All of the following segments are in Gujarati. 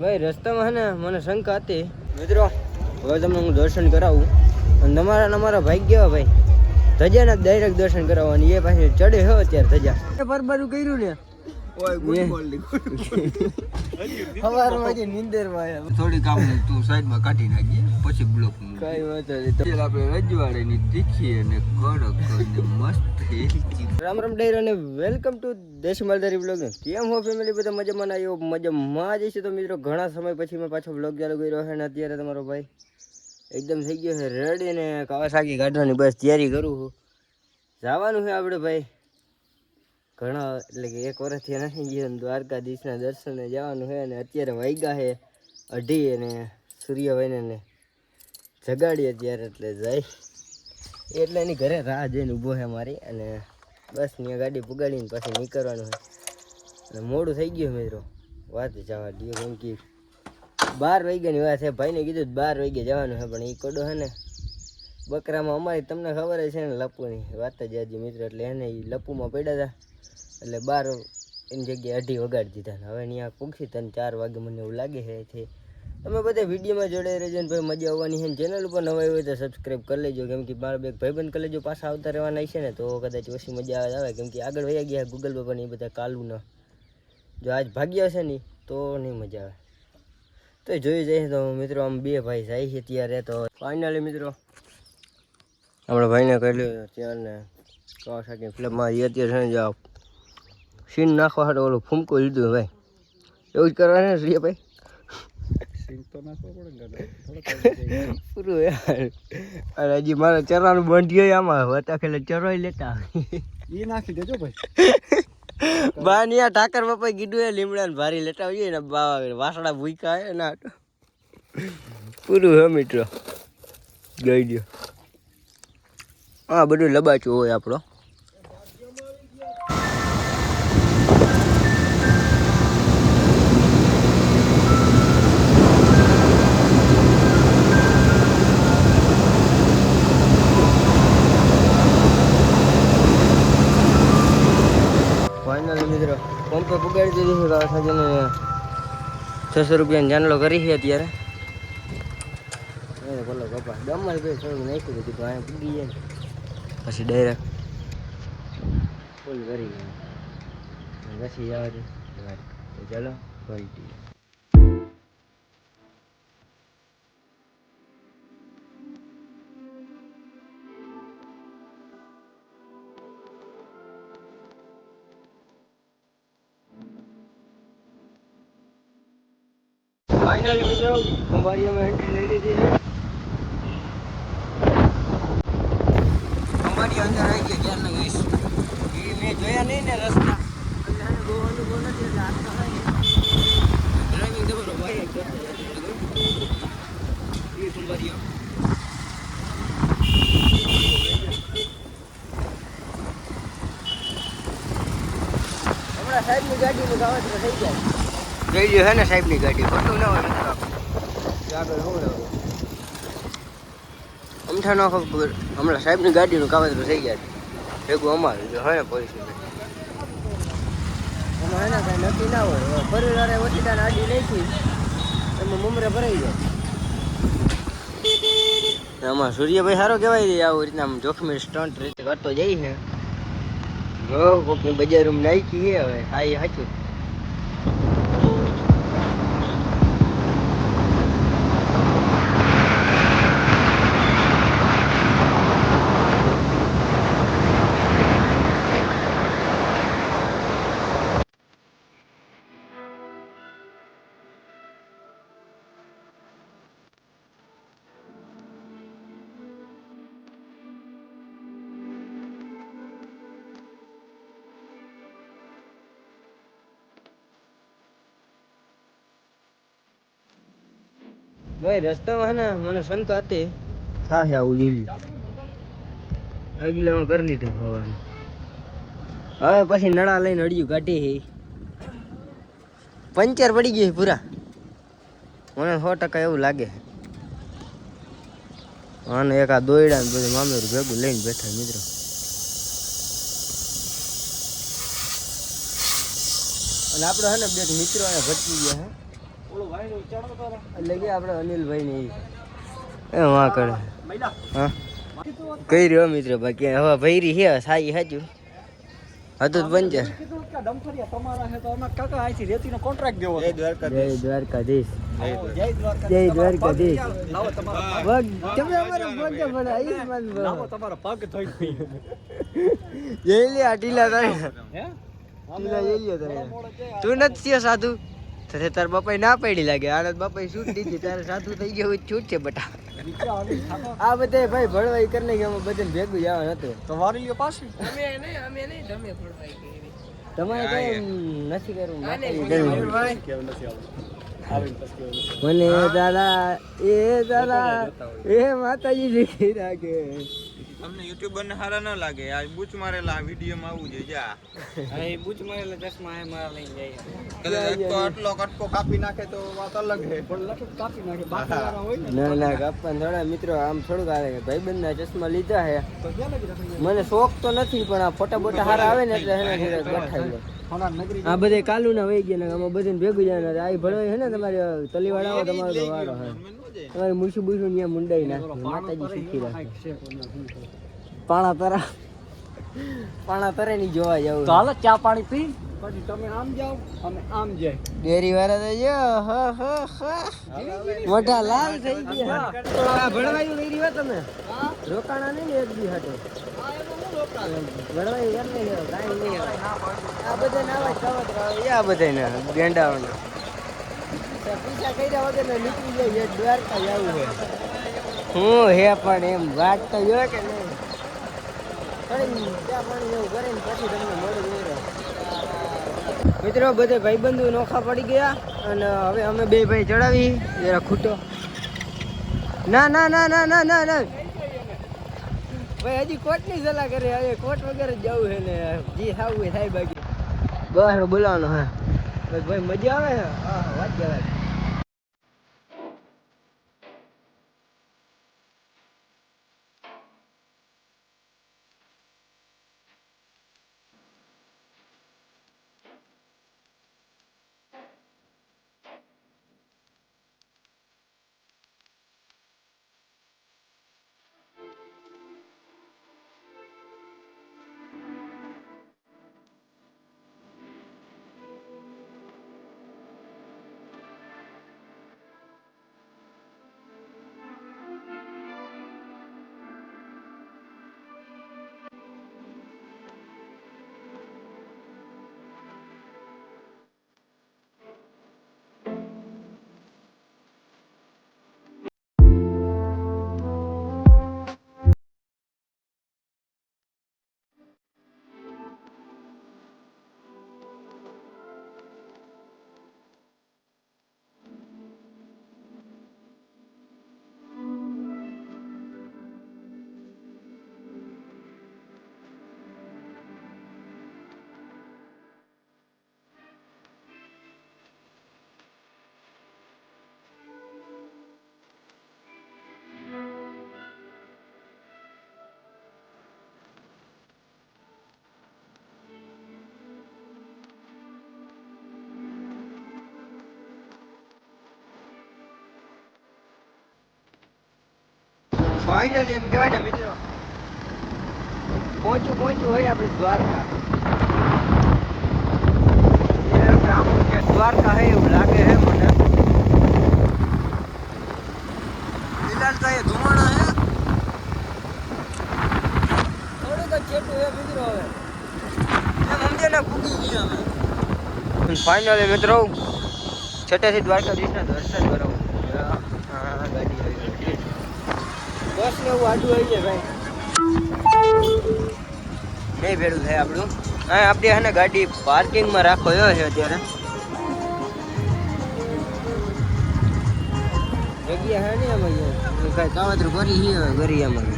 ભાઈ રસ્તામાં હે ને મને શંકા હતી મિત્રો. હવે તમને હું દર્શન કરાવું અને તમારા ભાગ્ય ભાઈ ધજાના ડાયરેક્ટ દર્શન કરાવવાની. એ પાછી ચડે હો અત્યારે ધજા પરબારું કર્યું ને સવારમાં જે નીંદરમાં થોડી કામ તું સાઈડમાં કાઢી નાખીએ પછી બ્લોક કઈ વાત નથી. આપણે રજવાડેની તીખી અને કડક અને મસ્ત રામ રામ ડાયર અને વેલકમ ટુ દેશી માલધારી બ્લોગ. કેમ હો ફેમિલી? બધા મજામાં આવ્યો મજામાં જ છે. તો મિત્રો ઘણા સમય પછી મેં પાછો બ્લોગ ચાલુ કર્યો છે અને અત્યારે તમારો ભાઈ એકદમ થઈ ગયો છે રેડી ને કાવાસાકી કાઢવાની બસ તૈયારી કરું છું. જવાનું છે આપણે ભાઈ ઘણા એટલે કે 1 વર્ષથી નથી ગયો દ્વારકાધીશના દર્શને જવાનું છે. અને અત્યારે વાગ્યા છે 2:30 અને સૂર્યભાઈને જગાડી અત્યારે એટલે જાય એટલે એની ઘરે રાહ જોઈને ઊભો છે મારી. અને બસ ત્યાં ગાડી પુગાડીને પછી નીકળવાનું છે અને મોડું થઈ ગયું મિત્રો. વાત જવા દો કેમ કે 12 વાગ્યાની વાત છે. ભાઈને કીધું 12 વાગ્યે જવાનું છે પણ એ કોડો છે ને બકરામાં અમારી તમને ખબર છે ને લપુની વાત જ આજે મિત્રો. એટલે એને એ લપુમાં પડ્યા હતા એટલે 12 એની જગ્યાએ 2:30 વગાડી દીધા. હવે ત્યાં પૂગી 3-4 વાગે મને એવું લાગે છે. તમે બધા વિડીયોમાં જોડાઈ રહેજો ને ભાઈ મજા આવવાની છે. ચેનલ ઉપર નવા હોય તો સબસ્ક્રાઈબ કરી લેજો કેમ કે મારા બે ભાઈબંધ કરી લેજો પાછા આવતા રહેવાના છે ને તો કદાચ ઓછી મજા આવે કેમ કે આગળ વયા ગયા ગૂગલ પર પણ એ બધા કાલું ન જો આજ ભાગ્યા છે ને તો નહીં મજા આવે. તો જોઈ જાય તો મિત્રો આમ બે ભાઈ જાય છે ત્યારે તો ફાઇનલી મિત્રો આપણા ભાઈને કહ્યું ત્યાં ને કાવાસાકી ફિલ્મમાં એ અત્યારે છે ને જાઓ સીન નાખવા હાટો ઓલું ફૂમકો લીધું ભાઈ એવું જ કરવાનું છે ભાઈ પૂરું યાર. અને હજી મારે ચરાનું બંધ આમાં હતા ખેલે ચરોય લેતા એ નાખી દેજો ભાઈ. બા ની આ ઠાકર બાપા કીધું એ લીમડા ને ભારી લેતા આવીએ ને વાસડા ભૂકા હે ને પૂરું હે મિત્રો ગઈ ગયો. હા બધું લબાચું હોય આપણો. ફાઇનલી મિત્રો પંપે પુગાડી દીધી છે કાવાસાકીને 600 રૂપિયાની જાનલો કરી છે અત્યારે. બોલો બાપા ગામમાં ભાઈ થોડું નાખ્યું હતું તો અહીંયા પૂગી જાય ને પછી ડાયરેક્ટ ફૂલ કરી ગયા પછી જવા દે તો ચાલો ફરી દઈએ. ફાઇનલી મિત્રો અંબાડીમાં એન્ટ્રી લઈ લીધી છે. અંબાડી અંદર આવી ગયા ક્યાં લગીશ એ મેં જોયા નહીં ને રસ્તા એટલે એને બહુ અનુભવ નથી એટલે હાથ ડ્રાઇવિંગ તમારો ભાઈ કરતો એ અંબાડીઓ હમણાં સાહેબની ગાડીનું કાવતરું થઈ જાય જોઈ લ્યો હે ને સાહેબની ગાડી ખોટું ના હોય મિત્રો. આગળ શું લાવું અમથા ન ખબર હમણાં સાહેબની ગાડીનું કાવતરું થઈ ગયા ભેગું અમારું જો હે ને પોલીસ એમાં હે ને કાંઈ નક્કી ના હોય. પરિવારે ઓછીદાને આડી નાખી એમાં મુમરે ભરાઈ જાય. આમાં સૂર્યભાઈ સારો કહેવાય છે આવું રીતના આમ જોખમી સ્ટન્ટ રીતે કરતો જાય છે. કોકની બજારમાં નાખી છે હવે હા એ સાચું. ભાઈ રસ્તામાં હે ને મને શંકા હતી થાય આવું જેવી આગલે કરી લીધું ખવાનું. હવે પછી નળા લઈને અડિયું કાઢી પંચર પડી ગયું પૂરા. મને 100% એવું લાગે. અને એક આ દોયડા ને બધું મામેરું ભેગું લઈને બેઠા મિત્રો. અને આપણે હે ને બે મિત્રો અહીંયા ભટકી ગયા હે એટલે કે આપણે અનિલભાઈ ને એ વાં કરે હા કઈ રહ્યો મિત્ર બાકી હવે ભૈરી છે સાઈ હાજુ હતું પંચર જય દ્વારકાધીશ જય દ્વારકાધીશ તમે અમારે પગે ભલા આયુષ્માન જય લે આ ટીલા તારે ટીલા જઈ લ્યો તારે તું નથી થયો સાધુ તો તાર બાપાએ ના પડી લાગે આનંદ બાપાએ છૂટ દીધી તારે સાધુ થઈ ગયો છૂટ છે બટા આ બધે ભાઈ ભળવાઈ કરીને કે અમે બધે ભેગું જવાનું હતું તો વારી લ્યો પાછી તમારે કઈ નથી કરવું મને દાદા એ માતાજી દેખી રાખે તમને યુટ્યુબર ને સારા ન લાગે આ બૂચ મારેલા વિડીયો માં આવવું જોઈએ જા અહીં બૂચ મારેલા ચશ્મા એ મારા લઈને જાય તો આટલો કટકો કાપી નાખે તો વાત અલગ છે પણ લખત કાપી નાખે બાકી વાળા હોય ને ના ના કાપવા થોડા મિત્રો આમ થોડુંક આવે ભાઈબંધના ચશ્મા લીધા હે તો ક્યાં લગી રાખી મને શોખ તો નથી પણ આ ફોટા બોટા સારા આવે ને એટલે એને ગઠાઈ સોના નગરી આ બધે કાલુ ના વહી ગયા ને આમાં બધે ભેગું જાય આ ભળવાય છે ને તમારે તલીવાડા આવો તમારો તો વારો હે તમારે મૂછું બૂછું ત્યાં મુંડાઈ નાખે માતાજી સુખી રાખે પાણા તરે ની જોવા જવું તો હાલો ચા પાણી પી પછી તમે આમ જાઓ અમે આમ જાય ડેરી વાળા તો જો મોટા લાલ થઈ ગયા ભણવાયું નહીં રહ્યો તમે રોકાણા નહીં ને એક દી હાટો ભણવાયું એમ નહીં રહ્યો કાંઈ નહીં આ બધા નાવા ખાવા આ બધા ને ગેંડાઓના પીછા કર્યા વગર નીકળી જાય દ્વારકા જવું છે હું હે પણ એમ વાત તો જો કે નહીં ચા પાણી એવું કરીને પછી તમને મળું મિત્રો બધે ભાઈબંધુ નોખા પડી ગયા અને હવે અમે બે ભાઈ ચડાવી જરા ખૂટો ના ના ના ના ના ના ના ભાઈ હજી કોટની સલાહ કરે હવે કોટ વગેરે જ જવું છે ને જી થાવું થાય બાકી બસ બોલાવાનો હા ભાઈ મજા આવે છે હા વાત જવાય ફાઇનલી એમ કહેવાય ને મિત્રો પહોંચ્યું હોય આપણે દ્વારકા દ્વારકા હે એવું લાગે હે મને ફિલહાલ તો એ ધુમાડા હે થોડુંક જ છેટું હે મિત્રો હવે એમ સમજે ને પૂગી ગયા અમે ફાઇનલી મિત્રો છઠ્ઠેથી દ્વારકાધીશના દર્શન કરો હા ગાડી આવી ગઈ બસ ને એવું આડું આવી જાય ભાઈ નહીં ભેડું થાય આપણું હા આપણે હે ને ગાડી પાર્કિંગમાં રાખો છે અત્યારે જગ્યા હે ને આમાં કઈ કાવતરું કરી છે ગરી આમાં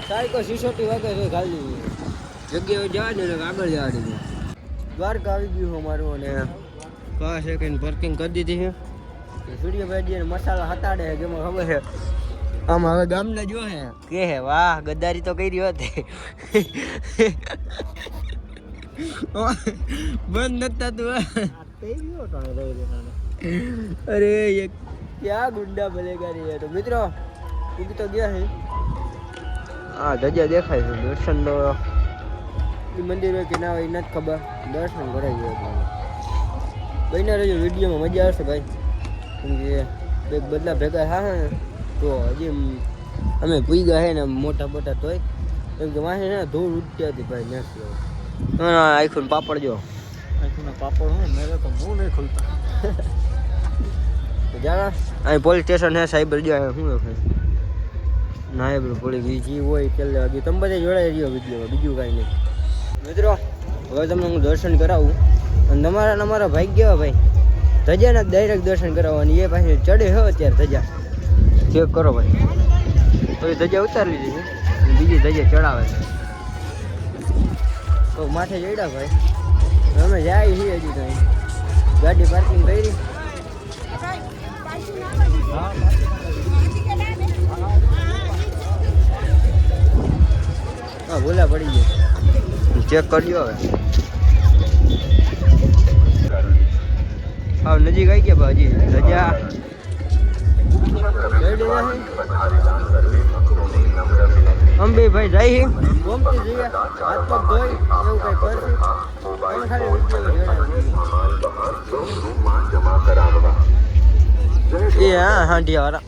સારી કોઈ સિસોટી વાગે છે ખાલી જગ્યાએ જવા દે આગળ જવા દે દ્વારકા આવી ગયું અમારું અને 5 સેકન્ડ પાર્કિંગ કરી દીધી છે સૂર્યભાઈ મસાલા હતાડે છે જેમાં ખબર છે આમ હવે ગામના જો હે કે હે વાહ ગદ્દારી તો કરી હતી બંધ નતા તું અરે ये क्या गुंडा बनेगा रे तो મિત્રો તું તો ગયા હે હા ધજા દેખાય છે દર્શન તો મંદિર હોય કે ના હોય નથી ખબર દર્શન કરાવી ગયો બન્યા રહેજો વિડીયોમાં મજા આવશે ભાઈ કેમ કે બે બદલા ભેગા હા તો હજી અમે પૂઈ ગયા હે ને મોટા મોટા તોય કેમ કે વાંહે ને ધૂળ ઉડતી હતી ભાઈ નેક્સ્ટ આઈફોન પાપડ જો આખું પાપડ હું મેરે તો મુંહ નહીં ખુલતા જાણા અહીં પોલીસ સ્ટેશન હે સાહેબ જો શું લખે નાયબ પોલીસ બીજી હોય ચાલે હજી તમે બધા જોડાઈ રહ્યો વિડીયોમાં બીજું કાંઈ નહીં મિત્રો હવે તમને હું દર્શન કરાવું અને તમારા ને અમારા ભાઈ ગયા ભાઈ ધજાના ડાયરેક્ટ દર્શન કરાવવાની એ પાસે ચડે હો અત્યારે ધજા ચેક કરો ભાઈ તો એ ધજા ઉતારી લીધી છે બીજી ધજા ચડાવે છે તો માથે ચડ્યા ભાઈ અમે જાય છીએ હજી તો ગાડી પાર્કિંગ કરી હા ભૂલા પડી ગયો ચેક કરજો હવે હા નજીક આવી ગયા હજી ધજા અંબે ભાઈ જાય ગમતી જઈએ હાથ પગ ધોઈ એવું કઈ કરશે ખાલી એ હા હાંડિયા વાળા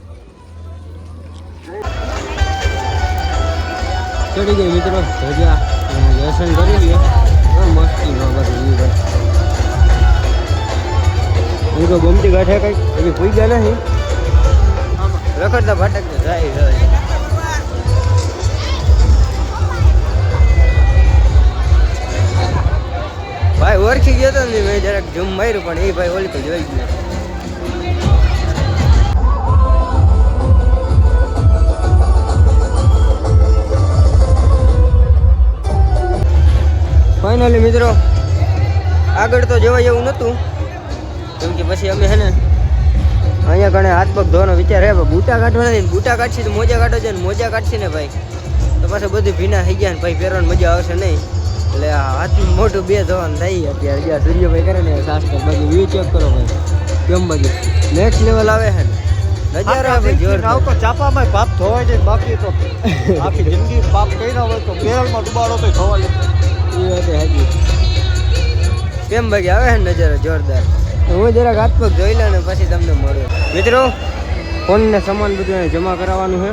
ચડી ગઈ મિત્રો ધજા દર્શન કરી લઈએ મસ્તી નો બધું હું તો ગમતી ગાંઠે કઈ હજી પૂઈ ગયા નહીં રખડતા ભટકતા જાય ભાઈ ઓળખી ગયો તો ને મેં જરાક ઝૂમ માર્યું પણ એ ભાઈ ઓલી તો જોઈ ગયો ફાઇનલી મિત્રો આગળ તો જવા જેવું નહોતું કેમ કે પછી અમે હે ને અહીંયા કણે હાથ પગ ધોવાનો વિચાર હે બૂટા કાઢવા નથી બૂટા કાઢશી તો મોજા કાઢો છે ને મોજા કાઢશી ને ભાઈ તો પાછું બધું ભીના થઈ ગયા ને ભાઈ પહેરવાની મજા આવશે નહીં એટલે હાથ મોટું બે ધોવાનું થઈ અત્યારે જ્યાં સૂર્યભાઈ કરે ને શાસ્ત્ર બાકી વ્યૂ ચેક કરો ભાઈ કેમ બાકી નેક્સ્ટ લેવલ આવે છે ને નજારો ભાઈ જોર તો ચાપામાં પાપ ધોવાય છે બાકી તો આખી જિંદગી પાપ કર્યા હોય તો બેરલમાં ડુબાડો તો ધોવાય એ વાત હાજી કેમ બાકી આવે છે ને નજારો જોરદાર હું જરાક હાથ પગ જોઈ લે ને પછી તમને મળું મિત્રો ફોન ને સામાન બધું જમા કરાવવાનું છે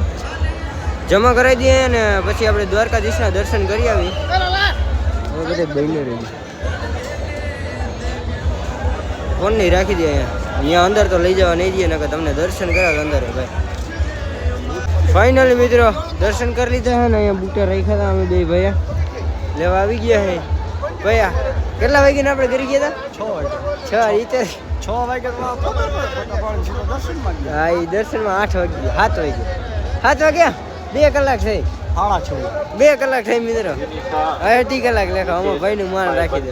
જમા કરાવી દઈએ ને પછી આપણે દ્વારકાધીશના દર્શન કરી આવી બધે બહેનો રહી ફોન નહીં રાખી દે અહીંયા અંદર તો લઈ જવા નહીં દઈએ ને તમને દર્શન કરાવે અંદર ભાઈ ફાઇનલી મિત્રો દર્શન કરી લીધા છે ને અહીંયા બુટા રાખ્યા હતા અમે બે ભૈયા લેવા આવી ગયા છે ભૈયા કેટલા વાગ્યાને આપણે કરી ગયા હતા 6 રીતે 6 વાગે હા એ દર્શનમાં 8 વાગ્યા 7 વાગ્યા 2 કલાક થઈ 6:30 2 કલાક થઈ મિત્રો 2.5 કલાક લેખા અમારા ભાઈનું માન રાખી દે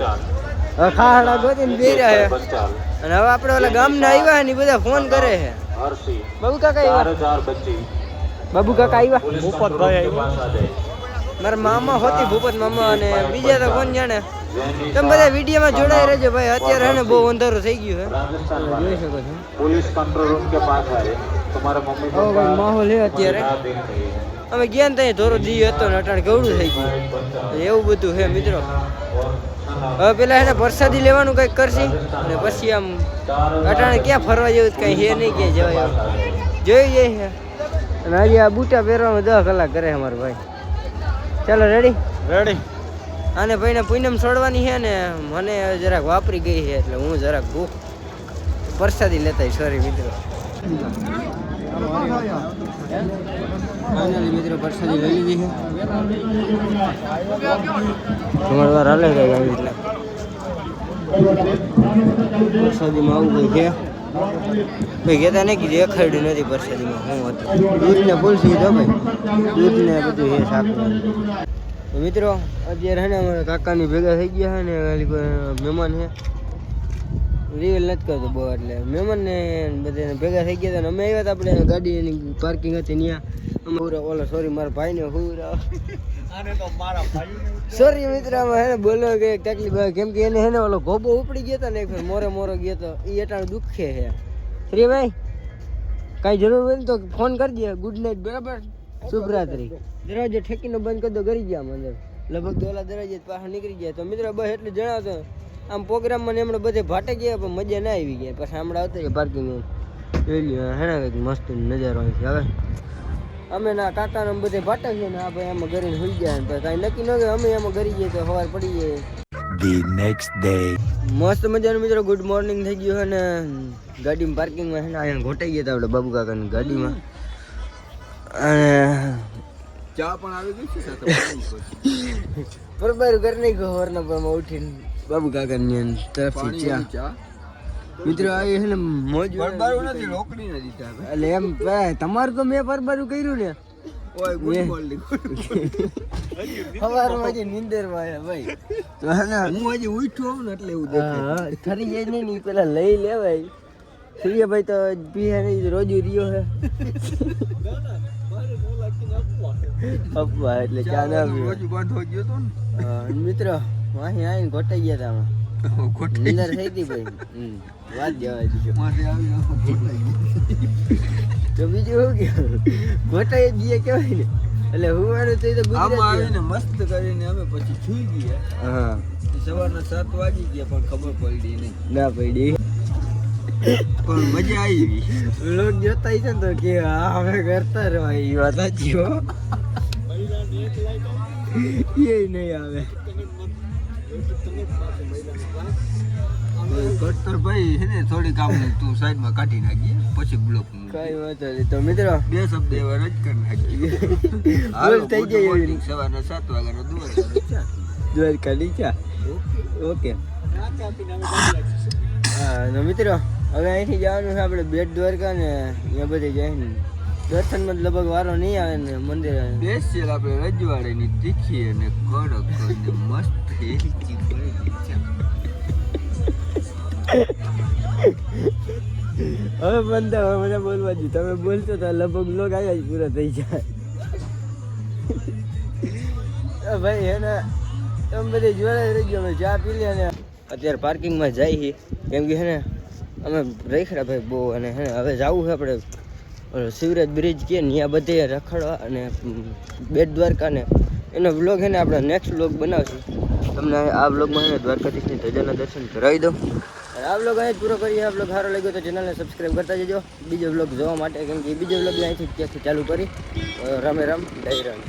હવે ખાડા ગોતીને બે રહ્યા છે અને હવે આપણે ઓલા ગામના આવ્યા ને બધા ફોન કરે છે બાબુ કાકા આવ્યા બાબુ કાકા આવ્યા ભૂપતભાઈ આવ્યા મારા મામા હોતી ભૂપત મામા અને બીજા તો કોણ જાણે તમે બધા વિડીયોમાં જોડાઈ રહેજો ભાઈ અત્યારે હે ને બહુ અંધારું થઈ ગયું છે જોઈ શકો છો पुलिस कंट्रोल रूम के पास आए तुम्हारे मम्मी હવે ભાઈ માહોલ છે અત્યારે અમે ગયા ને ત્યાં ધોરો દી હતો ને અટાણ કેવડું થઈ ગયું એવું બધું છે મિત્રો હવે પેલા એને પ્રસાદી લેવાનું કંઈક કરશી અને પછી આમ અટાણે ક્યાં ફરવા જેવું કંઈ છે નહીં ક્યાં જવાય જોઈ જાય છે અને આજે આ બૂટા પહેરવામાં 10 કલાક કરે છે મારો ભાઈ ચાલો રેડી રેડી આને ભાઈને પૂનમ છોડવાની છે ને મને જરાક વાપરી ગઈ છે એટલે હું જરાક ભૂખ પ્રસાદી લેતા સોરી મિત્રો ફાઇનલી મિત્રો પ્રસાદી લઈ લીધી છે તમારે વાર હાલે ગઈ આવી એટલે પ્રસાદીમાં આવું કંઈ છે ભાઈ કહેતા નહીં કે દેખાડ્યું નથી પ્રસાદીમાં શું હતું દૂધને ફૂલ સીધો ભાઈ દૂધને બધું છે શાકનું તો મિત્રો અત્યારે હે ને અમારા કાકાની ભેગા થઈ ગયા છે ને ખાલી કોઈ મહેમાન છે રિવીલ નથી કરતો બહુ, એટલે મહેમાન ને બધા ભેગા થઈ ગયા હતા ને અમે આવ્યા હતા. આપણે ગાડી એની પાર્કિંગ હતી ત્યાં અમે ઓલો સોરી મારા ભાઈને હુરા આને તો મારા ભાઈને સોરી મિત્ર આમાં હે ને બોલો કે એક તકલીફ આવે કેમ કે એને હે ને ઓલો ગોબો ઉપડી ગયો હતો ને એક મોરે મોરો ગયો હતો એ એટાણ દુખે છે. શ્રી ભાઈ કાંઈ જરૂર હોય ને તો ફોન કરજે. ગુડ નાઇટ બરાબર, શુભરાત્રી. દરવાજો ઠેકીને બંધ કરી દો, કરી ગયા અંદર લગભગ દોલા દરવાજે પાછા નીકળી ગયા. તો મિત્રો બસ એટલું જણાવતો આમ પ્રોગ્રામમાં ને હમણાં બધે ભાટે ગયા પણ મજા ના આવી ગયા. પછી હમણાં આવતા રહ્યા પાર્કિંગ જોઈ લ્યો હે ને કંઈક મસ્ત નજારો આવે છે. હવે અમે ના કાકાને બધે ભાટે છે ને આ ભાઈ આમાં ઘરે હોઈ ગયા ને કાંઈ નક્કી ન કે અમે એમાં ઘરી જઈએ તો સવાર પડી જાય. The next day. મસ્ત મજાનું મિત્રો ગુડ મોર્નિંગ થઈ ગયું છે ને ગાડીમાં પાર્કિંગમાં છે ને અહીંયા ઘોટાઈ ગયા હતા આપણે બાબુ કાકાની ગાડીમાં. અને ચા પણ આવી ગઈ છે સાથે બરોબર કરી નાખ્યો સવારના પરમાં ઉઠીને બાબુ કાકાની તરફથી ચા. ચા મિત્રો આવી છે ને મોજ બરબારું નથી, રોકડી નથી દીધા. એટલે એમ તમારું તો મેં પરબારું કર્યું ને ઓય ગુડ મોર્નિંગ. સવારમાં હજી નીંદરમાં આવ્યા ભાઈ. તો હે ને હું હજી ઉઠ્યો હોઉં ને એટલે એવું દેખાય. હા ખરી જાય નહીં પેલા લઈ લેવાય. સૂર્યભાઈ તો પીએ નહીં રોજ રહ્યો હે અપવા એટલે ચા ના પીવે. રોજ બંધ થઈ ગયો તો ને. હા, મિત્રો અહીં આવીને ઘોટાઈ ગયા હતા આમાં ખોટી નીંદર થઈ હતી ભાઈ. વાત જવા દીધો. માથે આવી આખો ખોટાઈ ગયો. તો બીજું શું કહેવાય ઘોટાઈ જ ગયા કહેવાય ને. એટલે હું મારું તો એ તો આમાં ગુજરાતી. આવીને મસ્ત કરીને અમે પછી સુઈ ગયા. હા સવારના 7 વાગી ગયા પણ ખબર પડી નહીં. ના પડી પણ મજા આવી. લોક જોતા છે ને તો કે હા હવે કરતા રહો એ વાત સાચી હો. એ નહીં આવે કટ્ટર ભાઈ છે ને થોડીક આમ તું સાઈડમાં કાઢી નાખીએ પછી બ્લોક કઈ વાંધો નહીં. તો મિત્રો બે શબ્દ એવા રજ કરી નાખીએ. ભૂલ થઈ જાય એવી. સવારના 7 વાગ્યાનો દુવાર દ્વારકા નીચા ઓકે. હા તો મિત્રો હવે અહીંથી જવાનું છે આપણે બેટ દ્વારકા ને અહીંયા બધે જઈને દર્શનમાં લગભગ વારો નહીં આવે ને મંદિર સ્પેશિયલ આપણે રજવાડેની તીખી અને કડક અને મસ્ત હેલ્ચી બનેલી છે. હવે બંધ હવે મને બોલવા દઉં. તમે બોલશો તો લગભગ લોક આવ્યા જ પૂરા થઈ જાય. ભાઈ હે ને તમે બધે જોડે રહી ગયો. અમે ચા પી લે ને અત્યારે પાર્કિંગમાં જઈએ કેમ કે હે ને અમે રેખડા ભાઈ બહુ અને હે ને હવે જવું છે આપણે શિવરાજ બ્રિજ કે ત્યાં બધે રખડવા અને બેટ દ્વારકા ને એનો વ્લોગ છે ને આપણે નેક્સ્ટ વ્લોગ બનાવશું. તમને આ વ્લોગમાં છે ને દ્વારકાધીશની ધજાના દર્શન કરાવી દઉં. આ વ્લોગ અહીં પૂરો કરીએ. આ વ્લોગ સારો લાગ્યો તો ચેનલને સબસ્ક્રાઈબ કરતા જજો બીજો વ્લોગ જોવા માટે કેમ કે બીજો વ્લોગ અહીંથી ત્યાંથી ચાલુ કરી રામે રામ જય રામ.